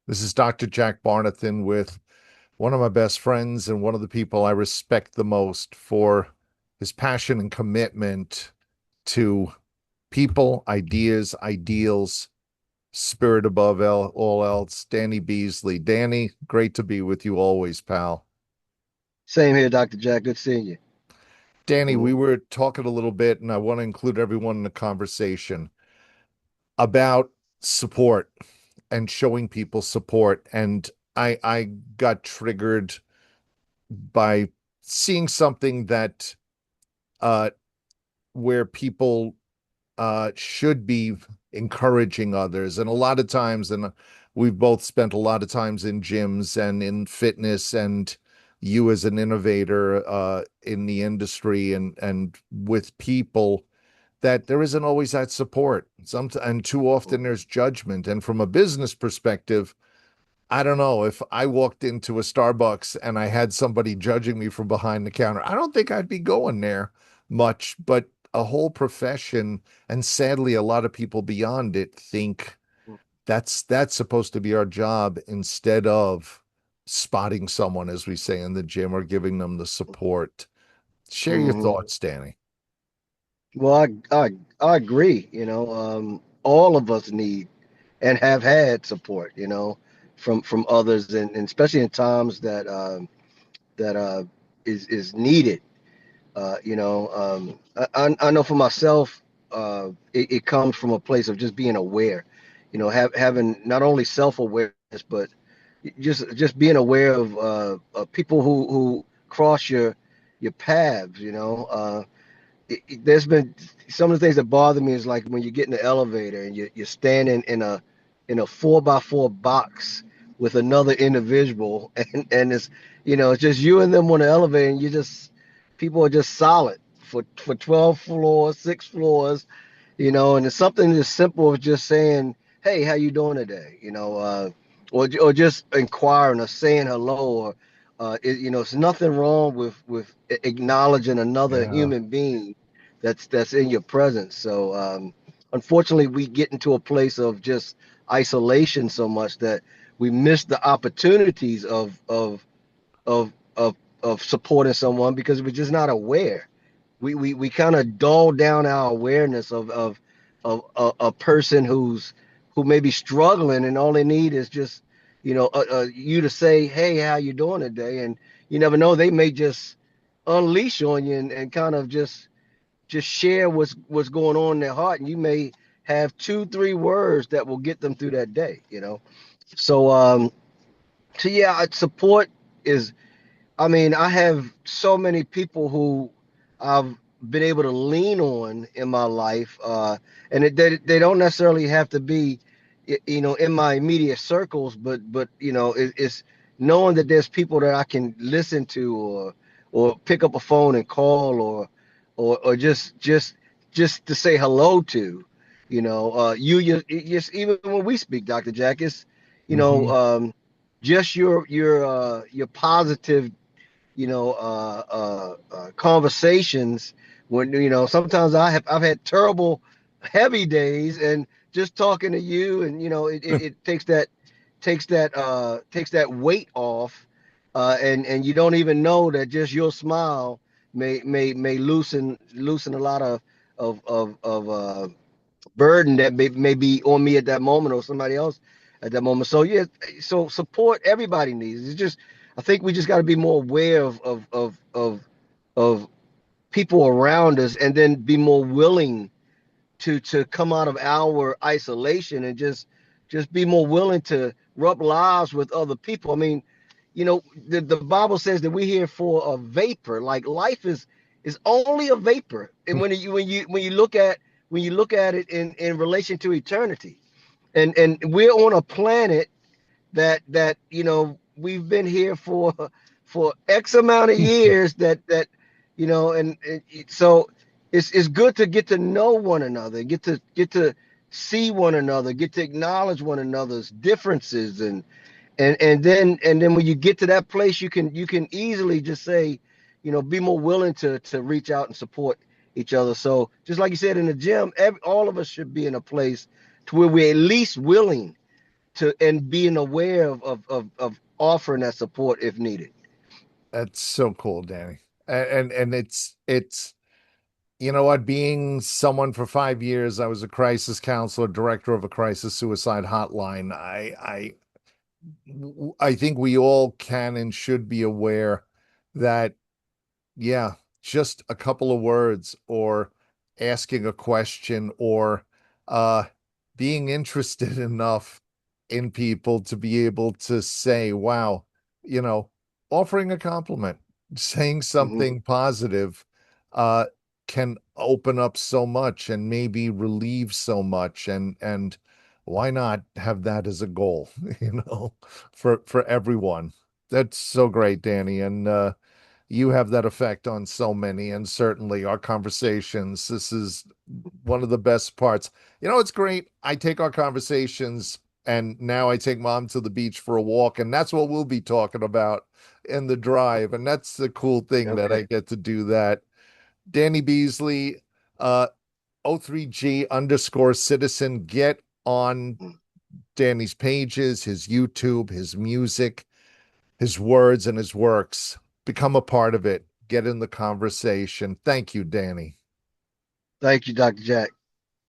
This is Dr. Jack Barnathan with one of my best friends and one of the people I respect the most for his passion and commitment to people, ideas, ideals, spirit above all else. Danny Beasley. Danny, great to be with you always, pal. Same here, Dr. Jack. Good seeing you. Danny, we Mhm. were talking a little bit, and I want to include everyone in the conversation about support and showing people support. And I got triggered by seeing something that uh where people should be encouraging others. And a lot of times, and we've both spent a lot of times in gyms and in fitness, and you as an innovator in the industry and with people, that there isn't always that support. And too often there's judgment. And from a business perspective, I don't know if I walked into a Starbucks and I had somebody judging me from behind the counter. I don't think I'd be going there much, but a whole profession, and sadly, a lot of people beyond it think that's supposed to be our job instead of spotting someone, as we say in the gym, or giving them the support. Share your Mhm. thoughts, Danny. Well, I agree. All of us need and have had support. From others, and especially in times that is needed. I know for myself, it comes from a place of just being aware. Having not only self awareness, but just being aware of people who cross your paths. There's been some of the things that bother me is like when you get in the elevator and you're standing in a 4x4 box with another individual, and it's just you and them on the elevator, and people are just solid for 12 floors, 6 floors, and it's something as simple as just saying, hey, how you doing today, or just inquiring or saying hello, or it's nothing wrong with acknowledging another Yeah. human being that's in your presence. So unfortunately, we get into a place of just isolation so much that we miss the opportunities of of of supporting someone because we're just not aware. We kind of dull down our awareness of a person who may be struggling, and all they need is just you to say, hey, how you doing today? And you never know, they may just unleash on you, and kind of just share what's going on in their heart, and you may have 2 3 words that will get them through that day. So yeah, support is, I mean, I have so many people who I've been able to lean on in my life, and they don't necessarily have to be, in my immediate circles, but it's knowing that there's people that I can listen to, or pick up a phone and call, or just to say hello to. Just even when we speak, Dr. Jack, it's you know Hmm. um, just your positive conversations when sometimes I've had terrible heavy days, and just talking to you, and it takes that weight off, and you don't even know that just your smile may loosen a lot of burden that may be on me at that moment, or somebody else at that moment. So yeah, so support everybody needs. It's just, I think we just got to be more aware of people around us, and then be more willing to come out of our isolation, and just be more willing to rub lives with other people. I mean, the Bible says that we're here for a vapor. Like, life is only a vapor, and when you look at it in relation to eternity, and we're on a planet that we've been here for X amount of years, and so it's good to get to know one another, get to see one another, get to acknowledge one another's differences, and then when you get to that place, you can easily just say, be more willing to reach out and support each other. So just like you said in the gym, all of us should be in a place to where we're at least willing to and being aware of offering that support if needed. That's so cool, Danny. And it's you know what, being someone for 5 years, I was a crisis counselor, director of a crisis suicide hotline. I think we all can and should be aware that, yeah, just a couple of words or asking a question or uh being interested enough in people to be able to say, wow, you know, offering a compliment, saying Hmm. something positive uh can open up so much and maybe relieve so much, and why not have that as a goal, you know, for everyone. That's so great, Danny. And you have that effect on so many, and certainly our conversations. This is one of the best parts. You know, it's great. I take our conversations, and now I take mom to the beach for a walk, and that's what we'll be talking about in the drive. And that's the cool thing that I Okay. get to do that. Danny Beasley, uh, O3G underscore citizen. Get on Danny's pages, his YouTube, his music, his words, and his works. Become a part of it. Get in the conversation. Thank you, Danny. Thank you, Dr. Jack.